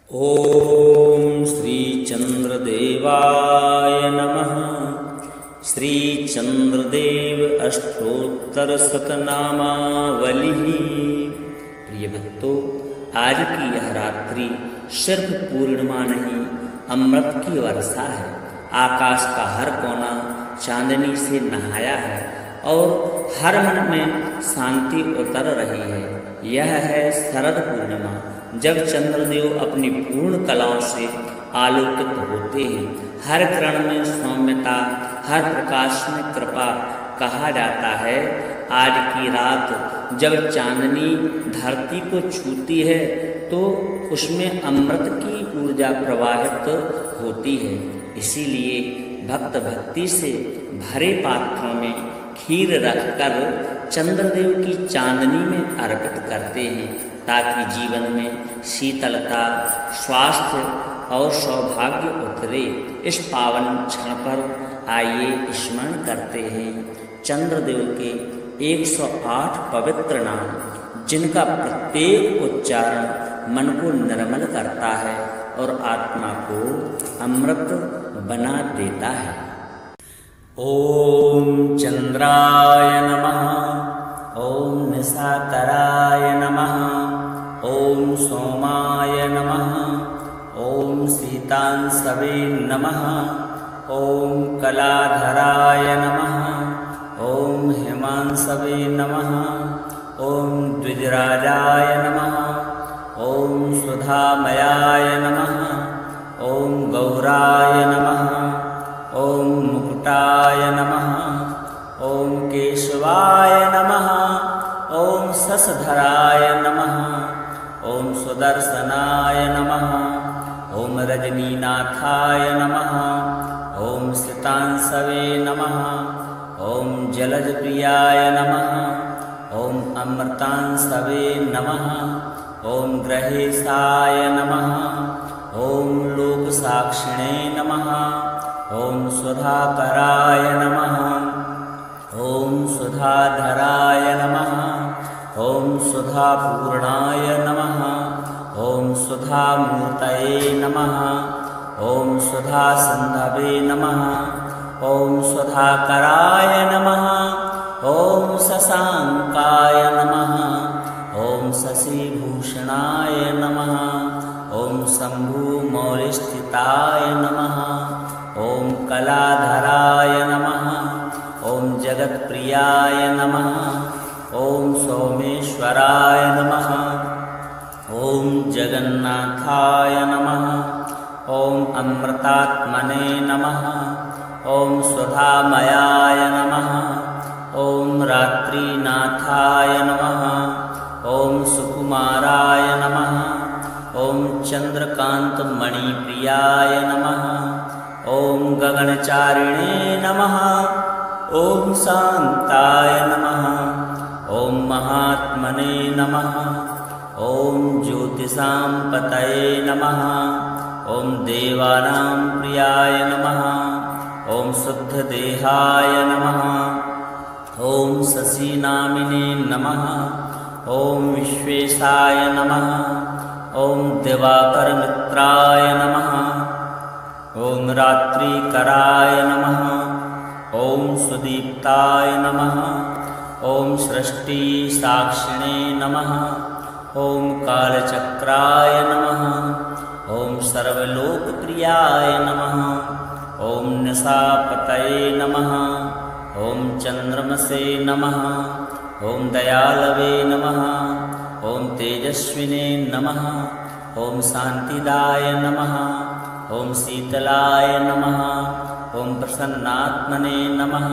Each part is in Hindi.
ओम श्री चंद्रदेवाय नमः। श्री चंद्रदेव अष्टोत्तर शतनामावली। प्रिय भक्तों, आज की यह रात्रि सिर्फ पूर्णिमा नहीं, अमृत की वर्षा है। आकाश का हर कोना चांदनी से नहाया है और हर मन में शांति उतर रही है। यह है शरद पूर्णिमा, जब चंद्रदेव अपनी पूर्ण कलाओं से आलोकित होते हैं। हर किरण में सौम्यता, हर प्रकाश में कृपा कहा जाता है। आज की रात जब चांदनी धरती को छूती है तो उसमें अमृत की ऊर्जा प्रवाहित होती है। इसीलिए भक्त भक्ति से भरे पात्रों में खीर रखकर चंद्रदेव की चांदनी में अर्पित करते हैं, ताकि जीवन में शीतलता, स्वास्थ्य और सौभाग्य उतरे। इस पावन क्षण पर आइए स्मरण करते हैं चंद्रदेव के 108 पवित्र नाम, जिनका प्रत्येक उच्चारण मन को निर्मल करता है और आत्मा को अमृत बना देता है। ओम चंद्राय नमः। ओम निशाकराय नमः। ओम सोमाय नमः। ओम सीतांशवे नमः। ओम कलाधराय नमः। ओम हिमांशवे नमः। ओम द्विजराजाय नमः। ओम सुधामयाय नमः। ओम गौराय नमः। ओम मुकुटाय नमः। ओम केशवाय नमः। ओम शशधराय नमः। ओम सुदर्शनाय नमः। ओम रजनीनाथाय नमः। ओम सितांशवे नमः। ओम जलजप्रियाय नमः। ओम अमृतांशवे नमः। ओम ग्रहेशाय नमः। ओम लोकसाक्षिणे नमः। ओम सुधाकराय नमः। ओम सुधाधराय नमः। ओम सुधापूर्णाय नमः। ओम सुधामूर्तये नमः। ओम सुधासिन्धवे नमः। ओम सुधाकराय नमः। ओम शशांकाय नमः। ओम शशिभूषणाय नमः। ओम शम्भुमौलिस्थिताय नमः। ओम कलाधराय नमः। ओम जगत्प्रियाय नमः। ओम सोमेश्वराय नमः। ओम जगन्नाथाय नमः। ओम अमृतात्मने नमः। ओम सुधामयाय नमः। ओम रात्रिनाथाय नमः। ओम सुकुमाराय नमः। ओम चंद्रकांतमणिप्रियाय नमः। ओम गगनचारिणे नमः। ओम शांताय नमः। ओम महात्मने नमः। ओम ज्योतिषां पतये नमः। ओम देवानां प्रियाय नमः। ओम शुद्धदेहाय नमः। ओम शशिनामिने नमः। ओम विश्वेशाय नमः। ओम दिवाकरमित्राय नमः। ओम रात्रिकराय नमः। ओम सुदीप्ताय नमः। ओम सृष्टिसाक्षिणे नमः। ओम कालचक्राय नमः। ओम सर्वलोकप्रियाय नमः। ओम निशापतये नमः। ओम चंद्रमसे नमः। ओम दयालवे नमः। ओम तेजस्विने नमः। ओम शांतिदाय नमः। ओम शीतलाय नमः। ओम प्रसन्नात्मने नमः।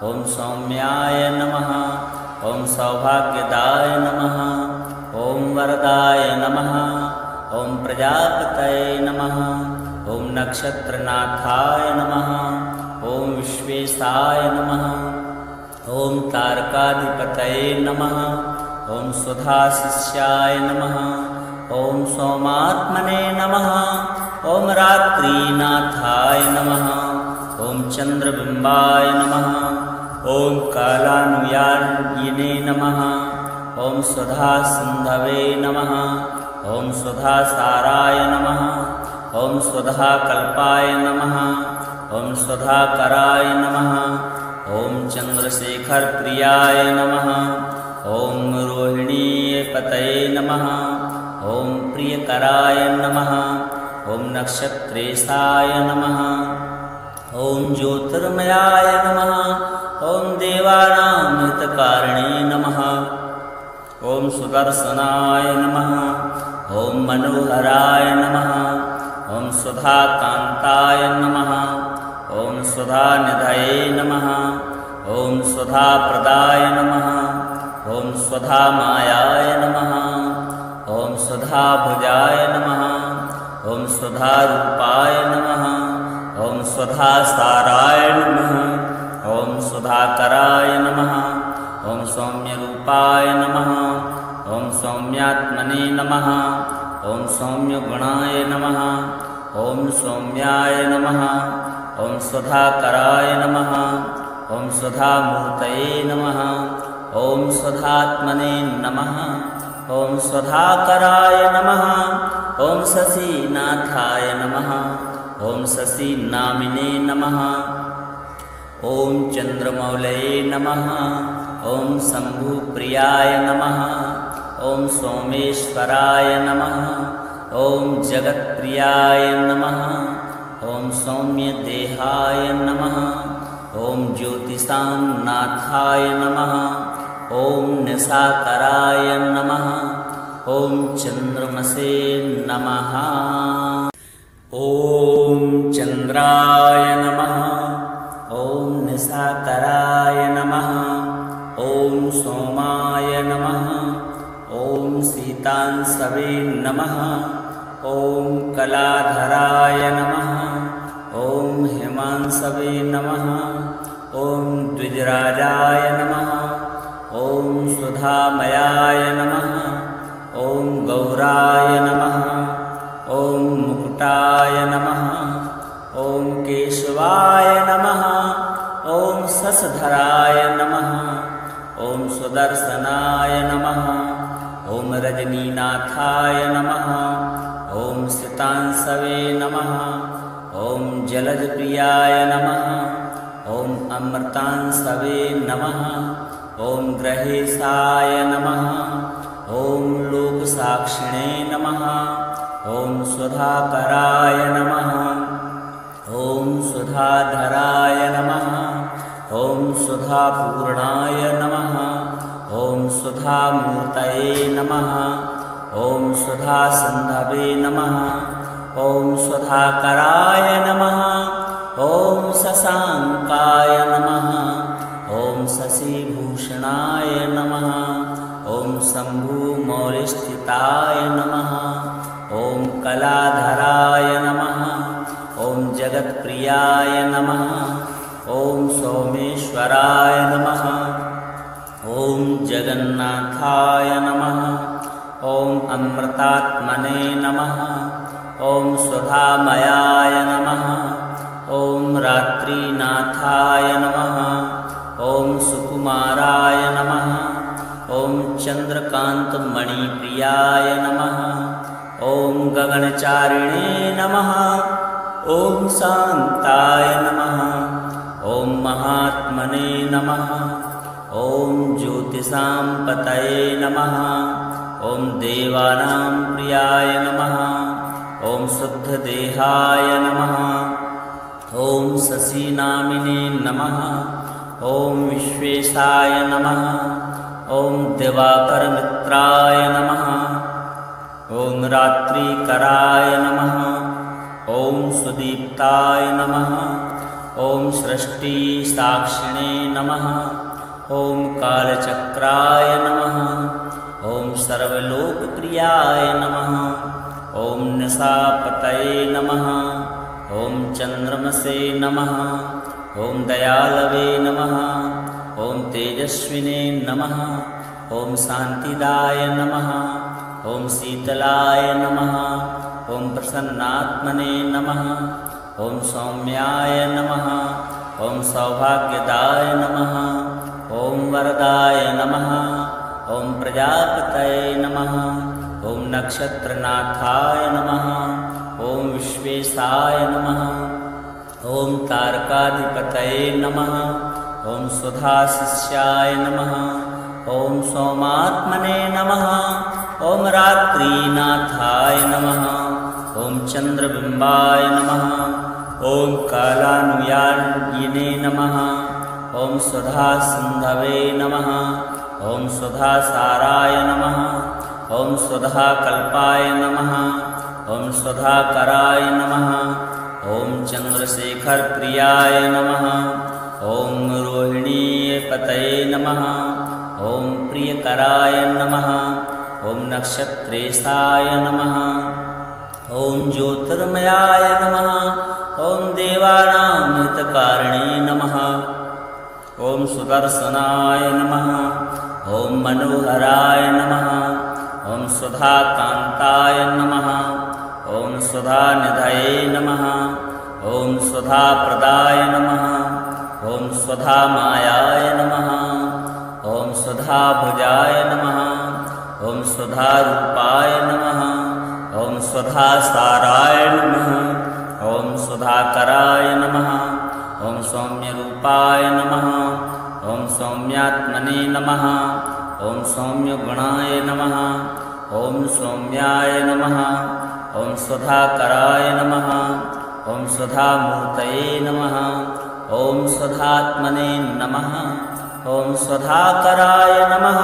ओम सौम्याय नमः। ओम सौभाग्यदाय नमः। ओम वरदाय नमः। ओम प्रजापतये नमः। ओम नक्षत्रनाथाय नमः। ओम विश्वेशाय नमः। ओम तारकाधिपतये नमः। ओम सुधाशिष्याय नमः। ओम सोमात्मने नमः। ओम रात्रिनाथाय नमः। ओम चंद्रबिंबाय नमः। ओम कालानुयायिने नमः। ओम सुधासिन्धवे नमः। ॐ स्वधासाराय नमः। ॐ स्वधाकल्पाय नमः। ॐ स्वधाकराय नमः। ॐ चन्द्रशेखरप्रियाय नमः। ॐ रोहिणीपतये नमः। ॐ प्रियकराय नमः। ॐ नक्षत्रेशाय नमः। ॐ ज्योतिर्मयाय नमः। ॐ देवानां हितकारिणे नमः। ॐ सुदर्शनाय नमः। ॐ मनोहराय नमः। ॐ सुधाकान्ताय नमः। ॐ सुधानिधये नमः। ॐ सुधाप्रदाय नमः। ॐ सुधामायाय नमः। ॐ सुधाभुजाय नमः। ॐ सुधारूपाय नमः। ॐ सुधासाराय नमः। ॐ सुधाकराय नमः। ॐ सौम्यरूपाय नमः। ॐ सौम्यात्मने नमः। ॐ सौम्यगुणाय नमः। ॐ सौम्याय नमः। ॐ सुधाकराय नमः। ॐ सुधामूर्तये नमः। ॐ सुधात्मने नमः। ॐ सुधाकराय नमः। ॐ शशीनाथाय नमः। ॐ शशीनामिने नमः। ॐ चन्द्रमौलये नमः। ॐ शम्भुप्रियाय नमः। ॐ सोमेश्वराय नमः। ॐ जगत्प्रियाय नमः। ॐ सौम्यदेहाय नमः। ॐ ज्योतिषां नाथाय नमः। ॐ निशाकराय नमः। ॐ चन्द्रमसे नमः। ॐ चन्द्राय नमः। ॐ निशाकराय नमः। ॐ सोमाय नमः। ॐ सीतांशवे नमः। ॐ कलाधराय नमः। ॐ हिमांशवे नमः। ॐ द्विजराजाय नमः। ॐ सुधामयाय नमः। ॐ गौराय नमः। ॐ मुकुटाय नमः। ॐ केशवाय नमः। ॐ शशधराय नमः। ॐ सुदर्शनाय नमः। ॐ रजनीनाथाय नमः। ॐ सितांशवे नमः। ॐ जलजप्रियाय नमः। ॐ अमृतांशवे नमः। ॐ ग्रहेशाय नमः। ॐ लोकसाक्षिणे नमः। ॐ सुधाकराय नमः। ॐ सुधाधराय नमः। ॐ सुधापूर्णाय नमः। ॐ सुधामूर्तये नमः। ॐ सुधासिन्धवे नमः। ॐ सुधाकराय नमः। ॐ शशाङ्काय नमः। ॐ शशिभूषणाय नमः। ॐ शम्भुमौलिस्थिताय नमः। ॐ कलाधराय नमः। ॐ जगत्प्रियाय नमः। ॐ सोमेश्वराय नमः। ॐ जगन्नाथाय नमः। ॐ अमृतात्मने नमः। ॐ सुधामयाय नमः। ॐ रात्रिनाथाय नमः। ॐ सुकुमाराय नमः। ॐ चन्द्रकान्तमणिप्रियाय नमः। ॐ गगनचारिणे नमः। ॐ शान्ताय नमः। ॐ महात्मने नमः। ॐ ज्योतिषां पतये नमः। ॐ देवानां प्रियाय नमः। ॐ शुद्धदेहाय नमः। ॐ शशीनामिने नमः। ॐ विश्वेशाय नमः। ॐ दिवाकरमित्राय नमः। ॐ रात्रिकराय नमः। ॐ सुदीप्ताय नमः। ॐ सृष्टिसाक्षिणे नमः। ॐ कालचक्राय नमः। ॐ सर्वलोकप्रियाय नमः। ॐ निशापतये नमः। ॐ चन्द्रमसे नमः। ॐ दयालवे नमः। ॐ तेजस्विने नमः। ॐ शान्तिदाय नमः। ॐ शीतलाय नमः। ॐ प्रसन्नात्मने नमः। ॐ सौम्याय नमः। ॐ सौभाग्यदाय नमः। ॐ वरदाय नमः। ॐ प्रजापतये नमः। ॐ नक्षत्रनाथाय नमः। ॐ विश्वेशाय नमः। ॐ तारकाधिपतये नमः। ॐ सुधाशिष्याय नमः। ॐ सोमात्मने नमः। ॐ रात्रिनाथाय नमः। ॐ चन्द्रबिम्बाय नमः। ॐ कालानुयायिने नमः। ॐ सुधासिन्धवे नमः। ॐ सुधासाराय नमः। ॐ सुधाकल्पाय नमः। ॐ सुधाकराय नमः। ॐ चन्द्रशेखरप्रियाय नमः। ॐ रोहिणीपतये नमः। ॐ प्रियकराय नमः। ॐ नक्षत्रेशाय नमः। ॐ ज्योतिर्मयाय नमः। ॐ देवानां हितकारिणे नमः। ॐ सुदर्शनाय नमः। ॐ मनोहराय नमः। ॐ सुधाकान्ताय नमः। ॐ सुधानिधये नमः। ॐ सुधाप्रदाय नमः। ॐ सुधामायाय नमः। ॐ सुधाभुजाय नमः। ॐ सुधारूपाय नमः। ॐ सुधासाराय नमः। ॐ सुधाकराय नमः। ॐ सौम्यरूपाय नमः। ॐ सौम्यात्मने नमः। ॐ सौम्यगुणाय नमः। ॐ सौम्याय नमः। ॐ सुधाकराय नमः। ॐ सुधामूर्तये नमः। ॐ सुधात्मने नमः। ॐ सुधाकराय नमः।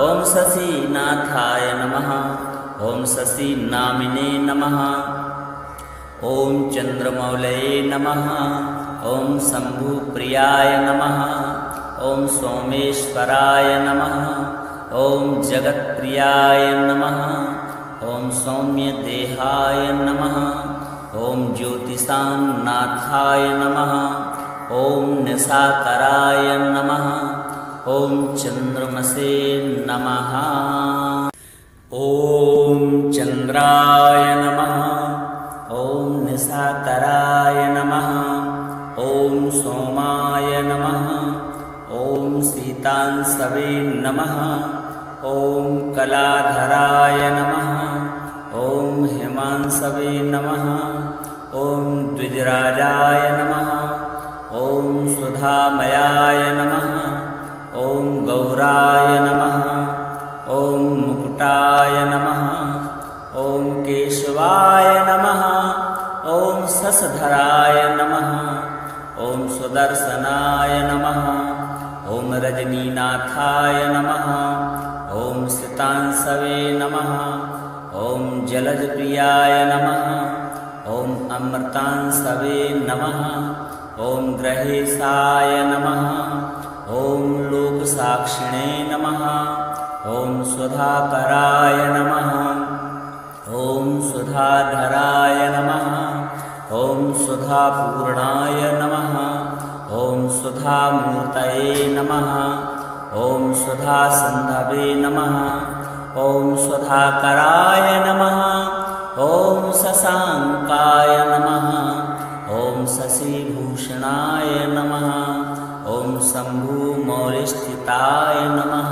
ॐ शशीनाथाय नमः। ॐ शशीनामिने नमः। ॐ चन्द्रमौलये नमः। ॐ शम्भुप्रियाय नमः। ॐ सोमेश्वराय नमः। ॐ जगत्प्रियाय नमः। ॐ सौम्यदेहाय नमः। ॐ ज्योतिषान्नाथाय नमः। ॐ निशाकराय नमः। ॐ चन्द्रमसे नमः। ॐ चन्द्राय नमः। ॐ निशाकराय नमः। ॐ सोमाय नमः। ॐ सीतांशवे नमः। ॐ कलाधराय नमः। ॐ हिमांशवे नमः। ॐ द्विजराजाय नमः। ॐ सुधामयाय नमः। ॐ गौराय नमः। ॐ मुकुटाय नमः। ॐ केशवाय नमः। ॐ शशधराय नमः। ॐ सुदर्शनाय नमः। ॐ रजनीनाथाय नमः। ॐ सितांशवे नमः। ॐ जलजप्रियाय नमः। ॐ अमृतांशवे नमः। ॐ ग्रहेशाय नमः। ॐ लोकसाक्षिणे नमः। ॐ सुधाकराय नमः। ॐ सुधाधराय नमः। ॐ सुधापूर्णाय नमः। ॐ सुधामूर्तये नमः। ॐ सुधासिन्धवे नमः। ॐ सुधाकराय नमः। ॐ शशाङ्काय नमः। ॐ शशिभूषणाय नमः। ॐ शम्भुमौलिस्थिताय नमः।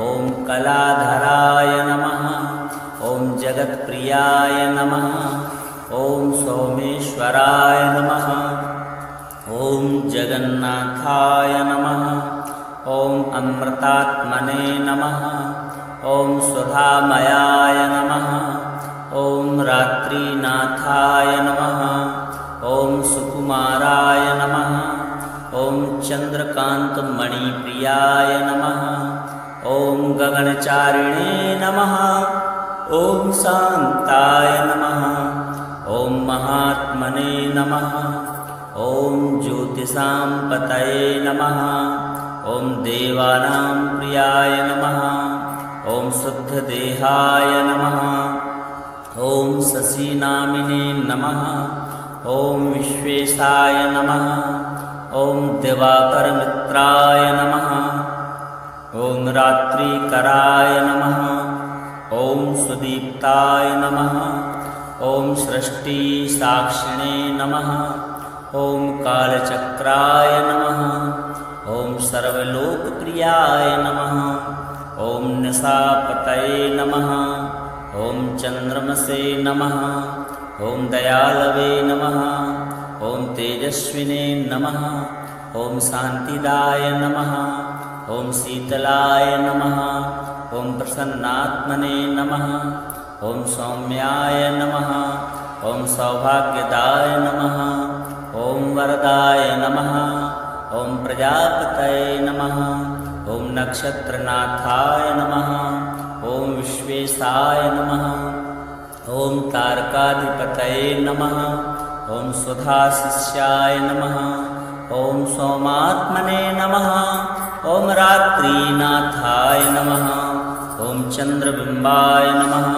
ॐ कलाधराय नमः। ॐ जगत्प्रियाय नमः। ॐ सोमेश्वराय नमः। ॐ जगन्नाथाय नमः। ॐ अमृतात्मने नमः। ॐ सुधामयाय नमः। ॐ रात्रिनाथाय नमः। ॐ सुकुमाराय नमः। ॐ चन्द्रकान्तमणिप्रियाय नमः। ॐ गगनचारिणे नमः। ॐ शान्ताय नमः। ॐ महात्मने नमः। ॐ ज्योतिषां पतये नमः। ॐ देवानां प्रियाय नमः। ॐ शुद्धदेहाय नमः। ॐ शशीनामिने नमः। ॐ विश्वेशाय नमः। ॐ दिवाकरमित्राय नमः। ॐ रात्रिकराय नमः। ॐ सुदीप्ताय नमः। ॐ सृष्टिसाक्षिणे नमः। ॐ कालचक्राय नमः। ॐ सर्वलोकप्रियाय नमः। ॐ निशापतये नमः। ॐ चन्द्रमसे नमः। ॐ दयालवे नमः। ॐ तेजस्विने नमः। ॐ शान्तिदाय नमः। ॐ शीतलाय नमः। ॐ प्रसन्नात्मने नमः। ॐ सौम्याय नमः। ॐ सौभाग्यदाय नमः। ॐ वरदाय नमः। ॐ प्रजापतये नमः। ॐ नक्षत्रनाथाय नमः। ॐ विश्वेशाय नमः। ॐ तारकाधिपतये नमः। ॐ सुधाशिष्याय नमः। ॐ सोमात्मने नमः। ॐ रात्रिनाथाय नमः। ॐ चन्द्रबिम्बाय नमः।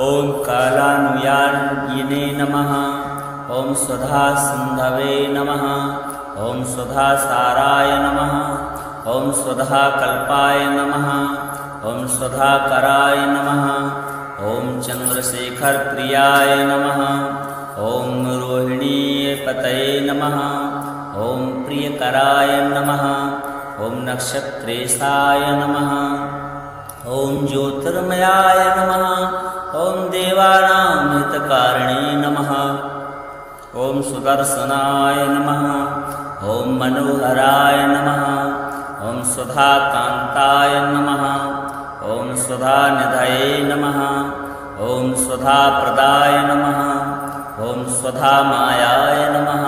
ॐ कालानुयायिने नमः। ॐ सुधासिन्धवे नमः। ॐ सुधासाराय नमः। ॐ सुधाकल्पाय नमः। ॐ सुधाकराय नमः। ॐ चन्द्रशेखरप्रियाय नमः। ॐ रोहिणीपतये नमः। ॐ प्रियकराय नमः। ॐ नक्षत्रेशाय नमः। ॐ ज्योतिर्मयाय नमः। ॐ देवानां हितकारिणे नमः। ॐ सुदर्शनाय नमः। ॐ मनोहराय नमः। ॐ सुधाकान्ताय नमः। ॐ सुधानिधये नमः। ॐ सुधाप्रदाय नमः। ॐ सुधामायाय नमः।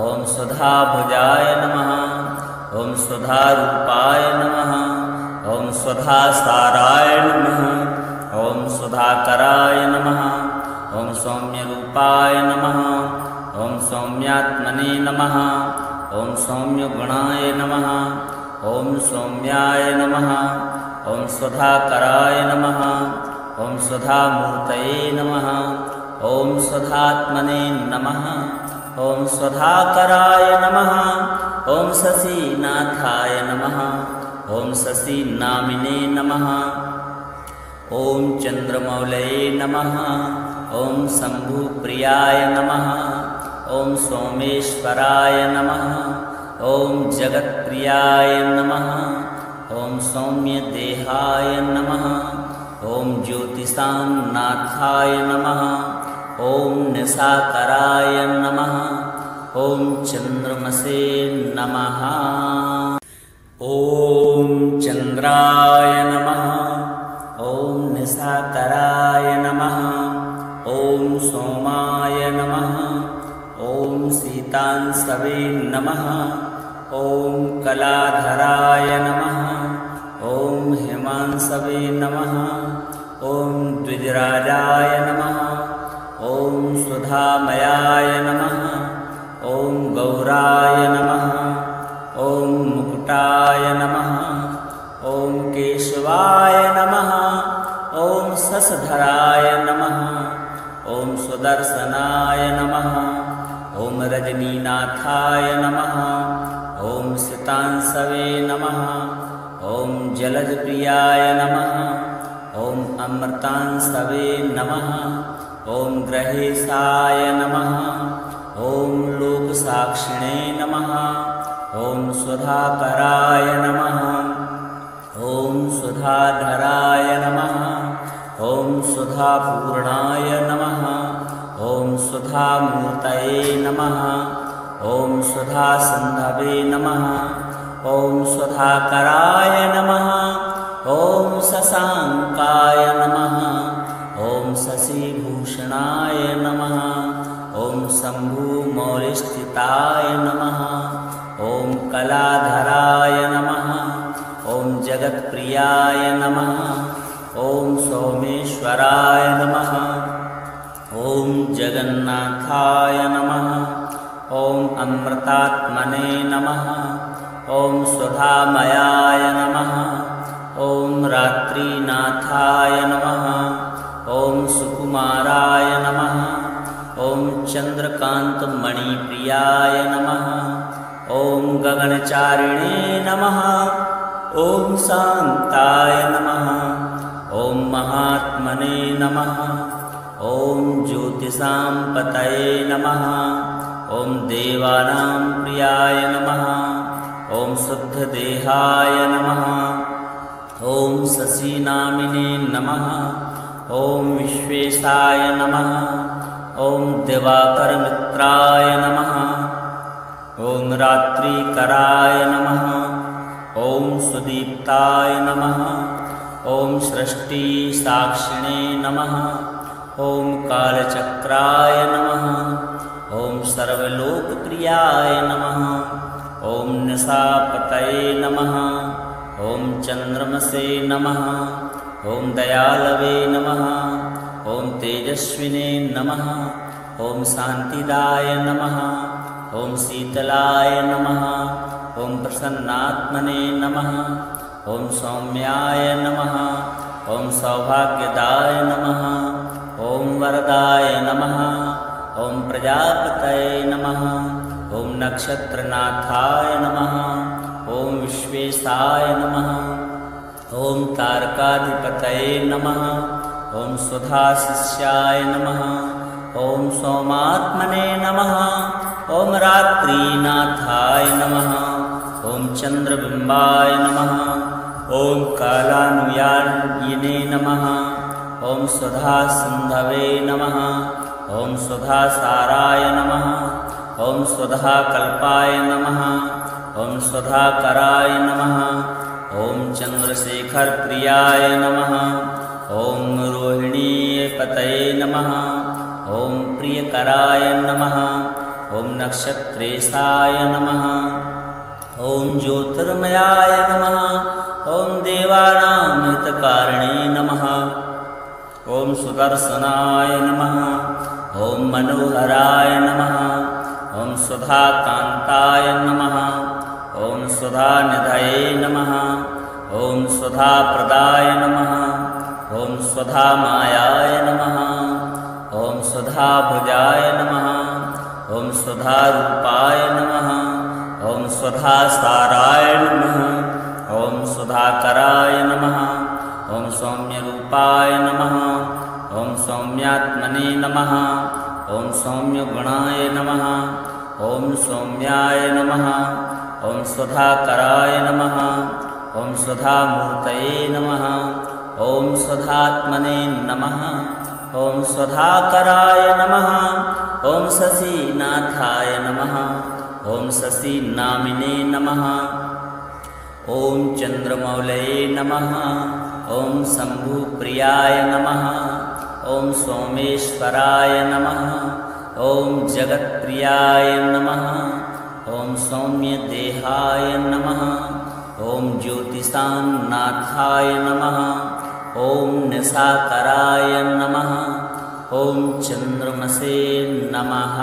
ॐ सुधाभुजाय नमः। ॐ सुधारूपाय नमः। ॐ सुधासाराय नमः। ॐ सुधाकराय नमः। ॐ सौम्यरूपाय नमः। ॐ सौम्यात्मने नमः। ॐ सौम्यगुणाय नमः। ॐ सौम्याय नमः। ॐ सुधाकराय नमः। ॐ सुधामूर्तये नमः। ॐ सुधात्मने नमः। ॐ सुधाकराय नमः। ॐ शशीनाथाय नमः। ॐ शशीनामिने नमः। ॐ चन्द्रमौलये नमः। ॐ शम्भुप्रियाय नमः। ॐ सोमेश्वराय नमः। ॐ जगत्प्रियाय नमः। ॐ सौम्यदेहाय नमः। ॐ ज्योतिषां नाथाय नमः। ॐ निशाकराय नमः। ॐ चन्द्रमसे नमः। ॐ चन्द्राय नमः। ॐ निशाकराय नमः। ॐ सोमाय नमः। ॐ सीतांशवे नमः। ॐ कलाधराय नमः। ॐ हिमांशवे नमः। ॐ द्विजराजाय नमः। ॐ सुधामयाय नमः। ॐ गौराय नमः। ॐ मुकुटाय नमः। ॐ केशवाय नमः। ॐ शशधराय नमः। ॐ सुदर्शनाय नमः। ॐ रजनीनाथाय नमः। ॐ सितांशवे नमः। ॐ जलजप्रियाय नमः। ॐ अमृतांशवे नमः। ॐ ग्रहेशाय नमः। ॐ लोकसाक्षिणे नमः। ॐ सुधाकराय नमः। ॐ सुधाधराय नमः। ॐ सुधापूर्णाय नमः। ॐ सुधामूर्तये नमः। ॐ सुधासिन्धवे नमः। ॐ सुधाकराय नमः। ॐ शशाङ्काय नमः। ॐ शशिभूषणाय नमः। ॐ शम्भुमौलिस्थिताय नमः। ॐ कलाधराय नमः। ॐ जगत्प्रियाय नमः। ॐ सोमेश्वराय नमः। ॐ जगन्नाथाय नमः। ॐ अमृतात्मने नमः। ॐ सुधामयाय नमः। ॐ रात्रिनाथाय नमः। ॐ सुकुमाराय नमः। ॐ चन्द्रकान्तमणिप्रियाय नमः। ॐ गगनचारिणे नमः। ॐ शान्ताय नमः। ॐ महात्मने नमः। ॐ ज्योतिषां पतये नमः। ॐ देवानां प्रियाय नमः। ॐ शुद्धदेहाय नमः। ॐ शशीनामिने नमः। ॐ विश्वेशाय नमः। ॐ दिवाकरमित्राय नमः। ॐ रात्रिकराय नमः। ॐ सुदीप्ताय नमः। ॐ सृष्टिसाक्षिणे नमः। ॐ कालचक्राय नमः। ॐ सर्वलोकप्रियाय नमः। ॐ निशापतये नमः। ॐ चन्द्रमसे नमः। ॐ दयालवे नमः। ॐ तेजस्विने नमः। ॐ शान्तिदाय नमः। ॐ शीतलाय नमः। ॐ प्रसन्नात्मने नमः। ॐ सौम्याय नमः। ॐ सौभाग्यदाय नमः। ॐ वरदाय नमः। ॐ प्रजापतये नमः। ॐ नक्षत्रनाथाय नमः। ॐ विश्वेशाय नमः। ॐ तारकाधिपतये नमः। ॐ सुधाशिष्याय नमः। ॐ सोमात्मने नमः। ॐ रात्रिनाथाय नमः। ॐ चन्द्रबिम्बाय नमः। ॐ कालानुयायिने नमः। ॐ सुधासिन्धवे नमः। ॐ सुधासाराय नमः। ॐ सुधाकल्पाय नमः। ॐ सुधाकराय नमः। ॐ चन्द्रशेखरप्रियाय नमः। ॐ रोहिणीपतये नमः। ॐ प्रियकराय नमः। ॐ नक्षत्रेशाय नमः। ॐ ज्योतिर्मयाय नमः। ॐ देवानां हितकारिणे नमः। ॐ सुदर्शनाय नमः। ॐ मनोहराय नमः। ॐ सुधाकान्ताय नमः। ॐ सुधानिधये नमः। ॐ सुधाप्रदाय नमः। ॐ सुधामायाय नमः। ॐ सुधाभुजाय नमः। ॐ सुधारूपाय नमः। ॐ सुधासाराय नमः। ॐ सुधाकराय नमः। ॐ सौम्यरूपाय नमः। ॐ सौम्यात्मने नमः। ॐ सौम्यगुणाय नमः। ॐ सौम्याय नमः। ॐ सुधाकराय नमः। ॐ सुधामूर्तये नमः। ॐ सुधात्मने नमः। ॐ सुधाकराय नमः। ॐ शशीनाथाय नमः। ॐ शशीनामिने नमः। ॐ चन्द्रमौलये नमः। ॐ शम्भुप्रियाय नमः। ॐ सोमेश्वराय नमः। ॐ जगत्प्रियाय नमः। ॐ सौम्यदेहाय नमः। ॐ ज्योतिषान्नाथाय नमः। ॐ निशाकराय नमः। ॐ चन्द्रमसे नमः।